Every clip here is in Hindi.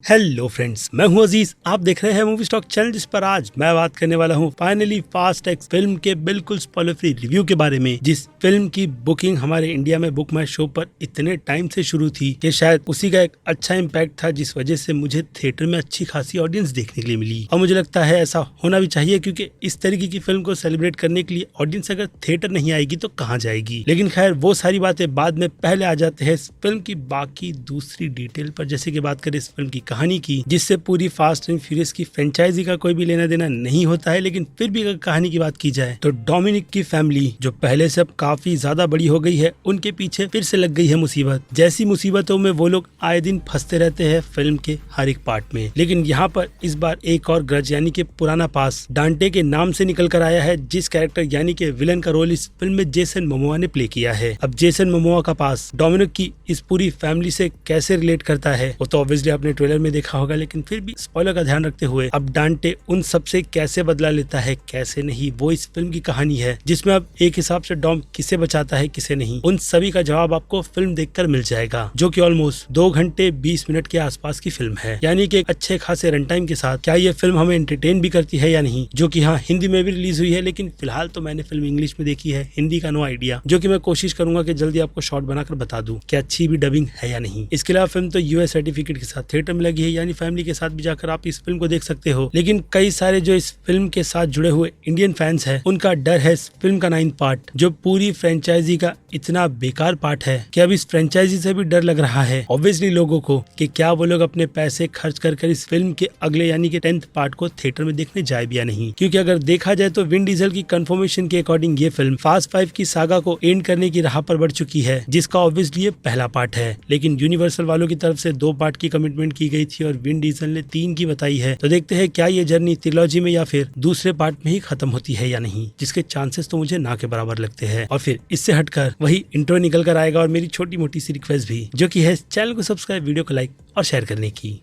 हेलो फ्रेंड्स, मैं हूं अजीज। आप देख रहे हैं मूवी स्टॉक चैनल, जिस पर आज मैं बात करने वाला हूं फाइनली फास्ट एक्स फिल्म के बिल्कुल स्पॉइलर फ्री रिव्यू के बारे में। जिस फिल्म की बुकिंग हमारे इंडिया में बुक माई शो पर इतने टाइम से शुरू थी कि शायद उसी का एक अच्छा इम्पैक्ट था, जिस वजह से मुझे थिएटर में अच्छी खासी ऑडियंस देखने के लिए मिली। और मुझे लगता है ऐसा होना भी चाहिए, क्योंकि इस तरीके की फिल्म को सेलिब्रेट करने के लिए ऑडियंस अगर थिएटर नहीं आएगी तो कहाँ जाएगी। लेकिन खैर, वो सारी बातें बाद में। पहले आ जाते हैं इस फिल्म की बाकी दूसरी डिटेल पर। जैसे कि बात करें इस फिल्म की कहानी की, जिससे पूरी फास्ट एंड फ्यूरियस की फ्रेंचाइजी का कोई भी लेना देना नहीं होता है, लेकिन फिर भी अगर कहानी की बात की जाए तो डोमिनिक की फैमिली, जो पहले से अब काफी ज्यादा बड़ी हो गई है, उनके पीछे फिर से लग गई है मुसीबत। जैसी मुसीबतों में वो लोग आए दिन फंसते रहते हैं फिल्म के हर एक पार्ट में। लेकिन यहाँ पर इस बार एक और ग्रज यानी कि पुराना पास डांटे के नाम से निकल कर आया है, जिस कैरेक्टर यानी कि विलन का रोल इस फिल्म में जेसन मोमोआ ने प्ले किया है। अब जेसन मोमोआ का पास डोमिनिक की इस पूरी फैमिली से कैसे रिलेट करता है, वो तो ऑब्वियसली आपने ट्रेलर में देखा होगा, लेकिन फिर भी स्पॉइलर का ध्यान रखते हुए अब डांटे उन सबसे कैसे बदला लेता है, कैसे नहीं, वो इस फिल्म की कहानी है, जिसमें अब एक हिसाब से डॉम किसे बचाता है किसे नहीं, उन सभी का जवाब आपको फिल्म देखकर मिल जाएगा। जो कि ऑलमोस्ट 2 घंटे 20 मिनट के आसपास की फिल्म है, यानी कि एक अच्छे खासे रन टाइम के साथ। क्या ये फिल्म हमें एंटरटेन भी करती है या नहीं, जो कि हाँ, हिंदी में भी रिलीज हुई है, लेकिन फिलहाल तो मैंने फिल्म इंग्लिश में देखी है, हिंदी का नो आइडिया, जो कि मैं कोशिश करूंगा कि जल्दी आपको शॉर्ट बनाकर बता दूं कि अच्छी भी डबिंग है या नहीं। इसके अलावा फिल्म तो यूएस सर्टिफिकेट के साथ थिएटर में लगी है, यानी फैमिली के साथ भी जाकर आप इस फिल्म को देख सकते हो। लेकिन कई सारे जो इस फिल्म के साथ जुड़े हुए इंडियन फैंस हैं, उनका डर है इस फिल्म का 9th पार्ट, जो पूरी फ्रेंचाइजी का इतना बेकार पार्ट है कि अब इस फ्रेंचाइजी से भी डर लग रहा है ऑब्वियसली लोगों को कि क्या वो लोग अपने पैसे खर्च कर इस फिल्म के अगले यानी कि 10th पार्ट को थिएटर में देखने जाए भी या नहीं। क्योंकि अगर देखा जाए तो विन डीजल की कंफर्मेशन के अकॉर्डिंग ये फिल्म फास्ट 5 की सागा को एंड करने की राह पर बढ़ चुकी है, जिसका ऑब्वियसली ये पहला पार्ट है। लेकिन यूनिवर्सल वालों की तरफ से 2 पार्ट की कमिटमेंट की गई थी और विन डीजल ने 3 की बताई है। तो देखते हैं क्या ये जर्नी ट्रिलॉजी में या फिर दूसरे पार्ट में ही खत्म होती है या नहीं, जिसके चांसेस तो मुझे ना के बराबर लगते हैं। और फिर इससे हटकर वही इंट्रो निकल कर आएगा, और मेरी छोटी मोटी सी रिक्वेस्ट भी, जो कि है चैनल को सब्सक्राइब, वीडियो को लाइक और शेयर करने की।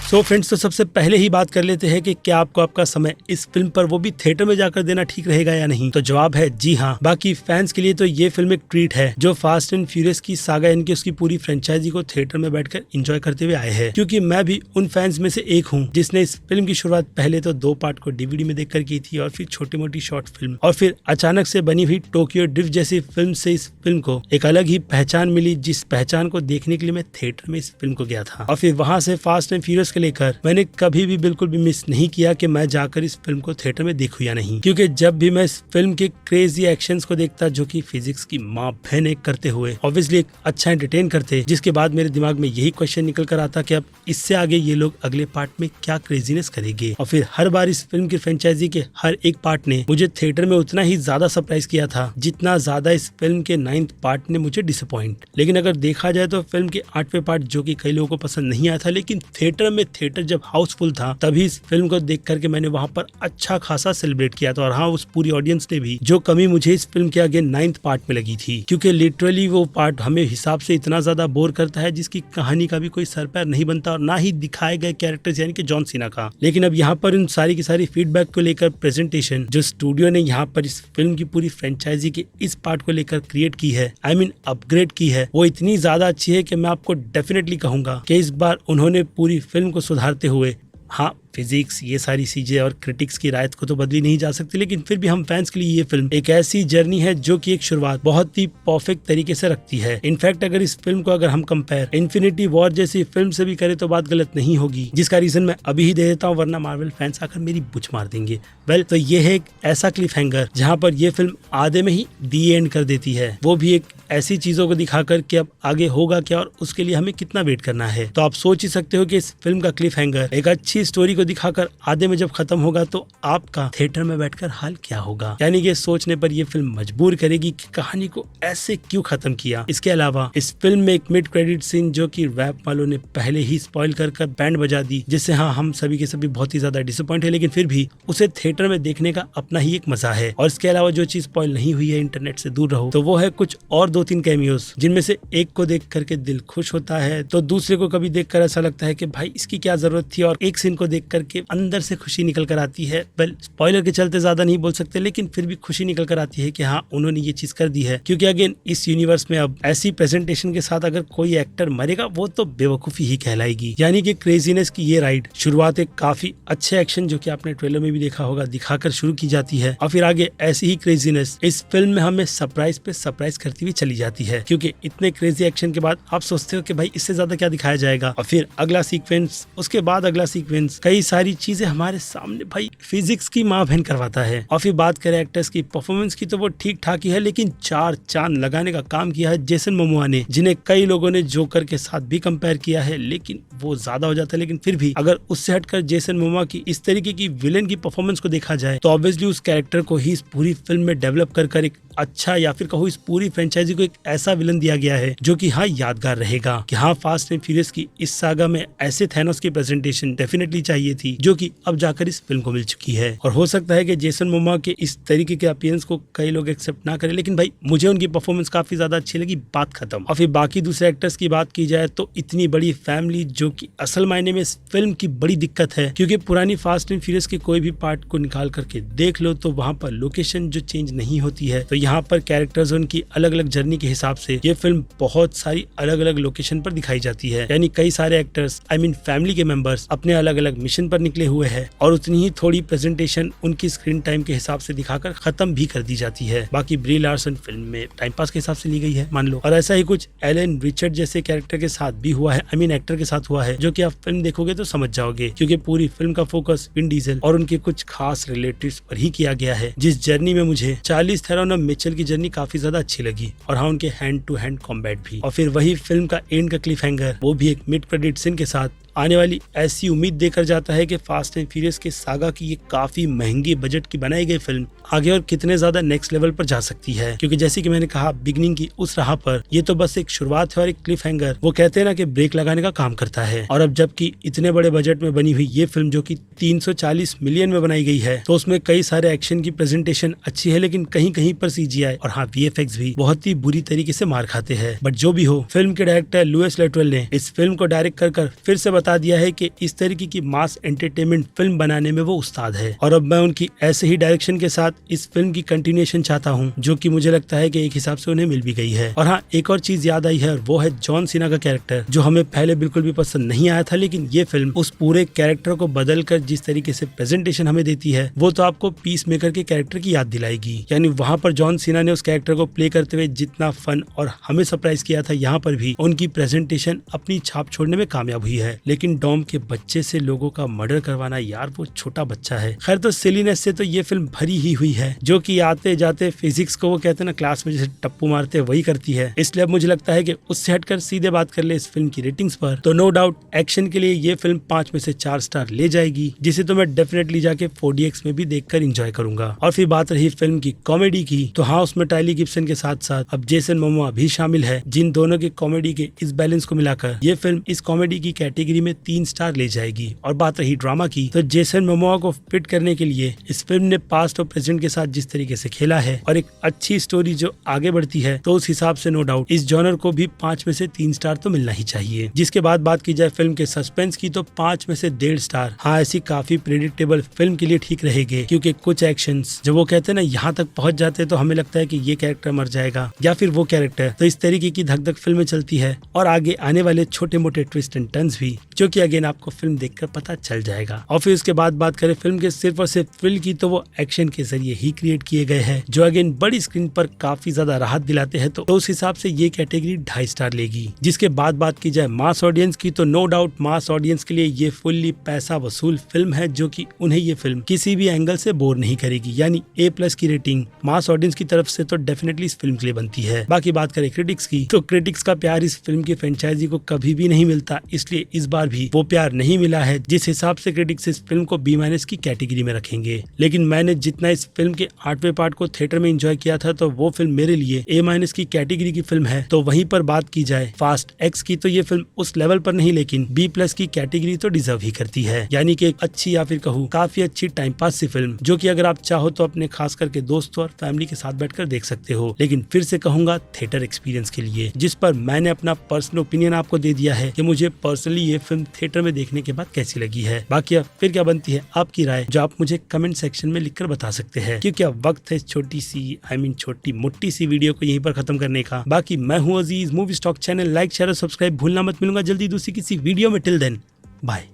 सो फ्रेंड्स, तो सबसे पहले ही बात कर लेते हैं कि क्या आपको आपका समय इस फिल्म पर, वो भी थिएटर में जाकर देना ठीक रहेगा या नहीं। तो जवाब है जी हाँ। बाकी फैंस के लिए तो ये फिल्म एक ट्रीट है, जो फास्ट एंड फ्यूरियस की सागा यानी कि उसकी पूरी फ्रेंचाइजी को थिएटर में बैठकर एंजॉय करते हुए आए हैं। क्योंकि मैं भी उन फैंस में से एक हूँ जिसने इस फिल्म की शुरुआत पहले तो 2 पार्ट को डीवीडी में देखकर की थी, और फिर छोटी मोटी शॉर्ट फिल्म, और फिर अचानक से बनी हुई टोक्यो ड्रिफ्ट जैसी फिल्म से इस फिल्म को एक अलग ही पहचान मिली, जिस पहचान को देखने के लिए मैं थिएटर में इस फिल्म को गया था। और फिर वहां से फास्ट एंड फ्यूरियस को लेकर मैंने कभी भी बिल्कुल भी मिस नहीं किया कि मैं जाकर इस फिल्म को थिएटर में देखूं या नहीं। क्योंकि जब भी मैं इस फिल्म के क्रेजी एक्शंस को देखता, जो कि फिजिक्स की माँ बहन एक करते हुए ऑब्वियसली एक अच्छा एंटरटेन करते, जिसके बाद मेरे दिमाग में यही क्वेश्चन निकल कर आता कि अब इससे आगे ये लोग अगले पार्ट में क्या क्रेजीनेस करेंगे। और फिर हर बार इस फिल्म की फ्रेंचाइजी के हर एक पार्ट ने मुझे थिएटर में उतना ही ज्यादा सरप्राइज किया था, जितना ज्यादा इस फिल्म के 9th पार्ट ने मुझे डिसअपॉइंट। लेकिन अगर देखा जाए तो फिल्म के 8वें पार्ट, जो कि कई लोगों को पसंद नहीं आया था, लेकिन थिएटर जब हाउसफुल था तभी इस फिल्म को देख करके मैंने वहां पर अच्छा खासा सेलिब्रेट किया था। और हाँ, उस पूरी ऑडियंस ने भी, जो कमी मुझे इस फिल्म के आगे 9th पार्ट में लगी थी, क्योंकि लिटरली वो पार्ट हमें हिसाब से इतना ज्यादा बोर करता है, जिसकी कहानी का भी कोई सर पैर नहीं बनता, और ना ही दिखाए गए कैरेक्टर्स यानी कि जॉन सीना का। लेकिन अब यहाँ पर इन सारी की सारी फीडबैक को लेकर प्रेजेंटेशन जो स्टूडियो ने यहाँ पर इस फिल्म की पूरी फ्रेंचाइजी के इस पार्ट को लेकर क्रिएट की है, आई मीन अपग्रेड की है, वो इतनी ज्यादा अच्छी है कि मैं आपको डेफिनेटली कहूंगा कि इस बार उन्होंने पूरी फिल्म को सुधारते हुए, हाँ, फिजिक्स, ये सारी चीजें और क्रिटिक्स की राय को तो बदली नहीं जा सकती, लेकिन फिर भी हम फैंस के लिए ये फिल्म एक ऐसी जर्नी है जो कि एक शुरुआत बहुत ही परफेक्ट तरीके से रखती है। इनफैक्ट अगर इस फिल्म को अगर हम कंपेयर इन्फिनिटी वॉर जैसी फिल्म से भी करें तो बात गलत नहीं होगी, जिसका रीजन मैं अभी ही दे देता हूँ, वरना मार्वल फैंस आकर मेरी बुच मार देंगे। वेल, तो ये है एक ऐसा क्लिफ हैंगर जहाँ पर ये फिल्म आधे में ही दी एंड कर देती है, वो भी एक ऐसी चीजों को दिखाकर कि अब आगे होगा क्या और उसके लिए हमें कितना वेट करना है। तो आप सोच ही सकते हो कि इस फिल्म का क्लिफ हैंगर एक अच्छी स्टोरी को दिखाकर आधे में जब खत्म होगा तो आपका थिएटर में बैठकर हाल क्या होगा। यानी कि सोचने पर यह फिल्म मजबूर करेगी कि कहानी को ऐसे क्यों खत्म किया। इसके अलावा इस फिल्म में एक मिड क्रेडिट सीन, जो कि रैप वालों ने पहले ही स्पॉइल कर बैंड बजा दी, जिससे हाँ, हम सभी के सभी बहुत ही ज्यादा डिसअपॉइंट है, लेकिन फिर भी उसे थिएटर में देखने का अपना ही एक मजा है। और इसके अलावा जो चीज स्पॉइल नहीं हुई है, इंटरनेट से दूर रहो, तो वो है कुछ और 2-3 कैमियोस, जिनमें से एक को देख करके दिल खुश होता है, तो दूसरे को कभी देखकर ऐसा लगता है कि भाई इसकी क्या जरूरत थी, और एक सीन को देख करके अंदर से खुशी निकल कर आती है। वेल, स्पॉइलर के चलते ज्यादा नहीं बोल सकते, लेकिन फिर भी खुशी निकल कर आती है कि हाँ, उन्होंने ये चीज कर दी है। क्योंकि अगेन इस यूनिवर्स में अब ऐसी प्रेजेंटेशन के साथ अगर कोई एक्टर मरेगा वो तो बेवकूफी ही कहलाएगी। यानी कि क्रेजीनेस की ये राइड शुरुआत एक काफी अच्छे एक्शन, जो कि आपने ट्रेलर में भी देखा होगा, दिखाकर शुरू की जाती है और फिर आगे ऐसी ही क्रेजीनेस इस फिल्म में हमें सरप्राइज पे सरप्राइज करती हुई चली जाती है। क्योंकि इतने क्रेजी एक्शन के बाद आप सोचते हो कि भाई इससे ज्यादा क्या दिखाया जाएगा, और फिर अगला सीक्वेंस, उसके बाद अगला सीक्वेंस, कई सारी चीजें हमारे सामने भाई फिजिक्स की माँ बहन करवाता है। और फिर बात करें एक्टर्स की परफॉर्मेंस की तो वो ठीक ठाक ही है, लेकिन चार चांद लगाने का काम किया है जेसन मोमोआ ने, जिन्हें कई लोगों ने जोकर के साथ भी कंपेयर किया है, लेकिन वो ज्यादा हो जाता है। लेकिन फिर भी अगर उससे हटकर जेसन मोमोआ की इस तरीके की विलेन की परफॉर्मेंस को देखा जाए तो ऑब्वियसली उस कैरेक्टर को ही इस पूरी फिल्म में डेवलप कर एक अच्छा, या फिर कहो इस पूरी फ्रेंचाइजी को एक ऐसा विलन दिया गया है जो कि हाँ यादगार रहेगा। कि हाँ, फास्ट एंड फ्यूरियस की इस सागा में ऐसे थैनोस की प्रेजेंटेशन डेफिनेटली चाहिए थी, जो कि अब जाकर इस फिल्म को मिल चुकी है। और हो सकता है कि जेसन मोमोआ के इस तरीके के अपीयरेंस को कई लोग एक्सेप्ट ना करें, लेकिन भाई मुझे उनकी परफॉर्मेंस काफी ज्यादा अच्छी लगी, बात खत्म। और फिर बाकी दूसरे एक्टर्स की बात की जाए तो इतनी बड़ी फैमिली, जो कि असल मायने में इस फिल्म की बड़ी दिक्कत है। क्योंकि पुरानी फास्ट एंड फ्यूरियस के कोई भी पार्ट को निकाल करके देख लो तो वहाँ पर लोकेशन जो चेंज नहीं होती है, तो यहाँ पर कैरेक्टर्स उनकी अलग अलग जर्नी के हिसाब से ये फिल्म बहुत सारी अलग अलग लोकेशन पर दिखाई जाती है। यानी कई सारे एक्टर्स, आई मीन फैमिली के मेंबर्स, अपने अलग अलग मिशन पर निकले हुए हैं और उतनी ही थोड़ी प्रेजेंटेशन उनकी स्क्रीन टाइम के हिसाब से दिखाकर खत्म भी कर दी जाती है। बाकी ब्री लार्सन फिल्म में टाइम पास के हिसाब से ली गई है, मान लो। और ऐसा ही कुछ एलन रिचर्ड जैसे कैरेक्टर के साथ भी हुआ है, आई मीन एक्टर के साथ हुआ है, जो कि आप फिल्म देखोगे तो समझ जाओगे। क्योंकि पूरी फिल्म का फोकस विन डीजल और उनके कुछ खास रिलेटिव्स पर ही किया गया है, जिस जर्नी में मुझे चार्लिस थेरॉन और मिचेल की जर्नी काफी ज्यादा अच्छी लगी, और हाँ, उनके हैंड टू हैंड कॉम्बैट भी। और फिर वही फिल्म का एंड का क्लिफ हैंगर, वो भी एक मिड क्रेडिट सीन के साथ आने वाली ऐसी उम्मीद देकर जाता है कि फास्ट एंड फ्यूरियस के सागा की ये काफी महंगी बजट की बनाई गई फिल्म आगे और कितने ज्यादा नेक्स्ट लेवल पर जा सकती है। क्योंकि जैसे कि मैंने कहा, बिगनिंग की उस राह पर ये तो बस एक शुरुआत है और एक क्लिफ हैंगर, वो कहते हैं ना कि ब्रेक लगाने का काम करता है। और अब जबकि इतने बड़े बजट में बनी हुई ये फिल्म, जो कि 340 मिलियन में बनाई गई है, तो उसमें कई सारे एक्शन की प्रेजेंटेशन अच्छी है, लेकिन कहीं कहीं पर CGI और हाँ VFX भी बहुत ही बुरी तरीके से मार खाते हैं। बट जो भी हो, फिल्म के डायरेक्टर लुइस लेटवेल ने इस फिल्म को डायरेक्ट कर फिर से बता दिया है कि इस तरीके की मास एंटरटेनमेंट फिल्म बनाने में वो उस्ताद है। और अब मैं उनकी ऐसे ही डायरेक्शन के साथ इस फिल्म की कंटिन्यूएशन चाहता हूँ, जो कि मुझे लगता है कि एक हिसाब से उन्हें मिल भी गई है। और हाँ, एक और चीज याद आई है, और वो है जॉन सीना का कैरेक्टर, जो हमें पहले बिल्कुल भी पसंद नहीं आया था, लेकिन ये फिल्म उस पूरे कैरेक्टर को बदल कर जिस तरीके से प्रेजेंटेशन हमें देती है, वो तो आपको पीस मेकर के कैरेक्टर की याद दिलाएगी। यानी वहाँ पर जॉन सीना ने उस कैरेक्टर को प्ले करते हुए जितना फन और हमें सरप्राइज किया था, यहाँ पर भी उनकी प्रेजेंटेशन अपनी छाप छोड़ने में कामयाब हुई है। लेकिन डॉम के बच्चे से लोगों का मर्डर करवाना, यार वो छोटा बच्चा है। खैर, तो सिलीनेस से तो ये फिल्म भरी ही हुई है, जो कि आते जाते फिजिक्स को वो कहते हैं ना क्लास में जैसे टप्पू मारते वही करती है। इसलिए अब मुझे लगता है कि उससे हटकर सीधे बात कर ले इस फिल्म की रेटिंग्स पर, तो नो डाउट एक्शन के लिए ये फिल्म 5 में से 4 स्टार ले जाएगी, जिसे तो मैं डेफिनेटली जाके 4DX में भी देखकर एंजॉय करूंगा। और फिर बात रही फिल्म की कॉमेडी की, तो हाँ, उसमें टाइली गिब्सन के साथ साथ अब जेसन मोमोआ भी शामिल है, जिन दोनों के कॉमेडी के इस बैलेंस को मिलाकर ये फिल्म इस कॉमेडी की कैटेगरी में 3 स्टार ले जाएगी। और बात रही ड्रामा की, तो जेसन मोमोआ को फिट करने के लिए इस फिल्म ने पास्ट और प्रेजेंट के साथ जिस तरीके से खेला है और एक अच्छी स्टोरी जो आगे बढ़ती है, तो उस हिसाब से नो डाउट इस जॉनर को भी 5 में से 3 स्टार तो मिलना ही चाहिए। जिसके बाद बात की जाए फिल्म के सस्पेंस की, तो 5 में से 1.5 स्टार हाँ, ऐसी काफी प्रेडिक्टेबल फिल्म के लिए ठीक रहेगी। क्योंकि कुछ एक्शंस जब वो कहते हैं ना यहाँ तक पहुंच जाते हैं, तो हमें लगता है कि ये कैरेक्टर मर जाएगा या फिर वो कैरेक्टर, तो इस तरीके की धक धक फिल्में चलती है। और आगे आने वाले छोटे मोटे ट्विस्ट एंड टर्न्स भी, जो कि अगेन आपको फिल्म देखकर पता चल जाएगा। और फिर उसके बाद बात करें फिल्म के सिर्फ और सिर्फ थ्रिल की, तो वो एक्शन के जरिए ही क्रिएट किए गए हैं, जो अगेन बड़ी स्क्रीन पर काफी ज्यादा राहत दिलाते हैं। तो उस हिसाब से ये कैटेगरी 2.5 स्टार लेगी। जिसके बाद बात की जाए मास ऑडियंस की, तो नो डाउट मास ऑडियंस के लिए ये फुल्ली पैसा वसूल फिल्म है, जो कि उन्हें ये फिल्म किसी भी एंगल से बोर नहीं करेगी। यानी A+ की रेटिंग मास ऑडियंस की तरफ से तो डेफिनेटली इस फिल्म के लिए बनती है। बाकी बात करें क्रिटिक्स की, तो क्रिटिक्स का प्यार इस फिल्म की फ्रेंचाइजी को कभी भी नहीं मिलता, इसलिए इस बार भी वो प्यार नहीं मिला है जिस हिसाब से क्रिटिक्स इस फिल्म को B- की कैटेगरी में रखेंगे। लेकिन मैंने जितना इस फिल्म के 8वें पार्ट को थिएटर में एंजॉय किया था, तो वो फिल्म मेरे लिए A- की कैटेगरी की फिल्म है। तो वहीं पर बात की जाए फास्ट X की, तो ये फिल्म उस लेवल पर नहीं लेकिन B+ की कैटेगरी तो डिजर्व ही करती है। यानी कि एक अच्छी या फिर कहूँ काफी अच्छी टाइम पास सी फिल्म, जो कि अगर आप चाहो तो अपने खास करके दोस्तों और फैमिली के साथ बैठकर देख सकते हो। लेकिन फिर से कहूंगा थिएटर एक्सपीरियंस के लिए, जिस पर मैंने अपना पर्सनल ओपिनियन आपको दे दिया है कि मुझे पर्सनली ये फिल्म थिएटर में देखने के बाद कैसी लगी है। बाकी अब फिर क्या बनती है आपकी राय, जो आप मुझे कमेंट सेक्शन में लिखकर बता सकते हैं। क्योंकि अब वक्त है छोटी सी छोटी मोटी सी वीडियो को यहीं पर खत्म करने का। बाकी मैं हूँ Aziz, movie stock channel like share और सब्सक्राइब भूलना मत। मिलूंगा जल्दी दूसरी किसी वीडियो में। Till then bye.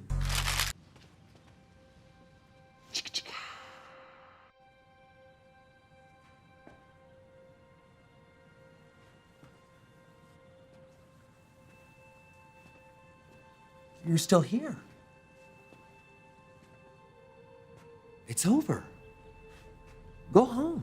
You're still here. It's over. Go home.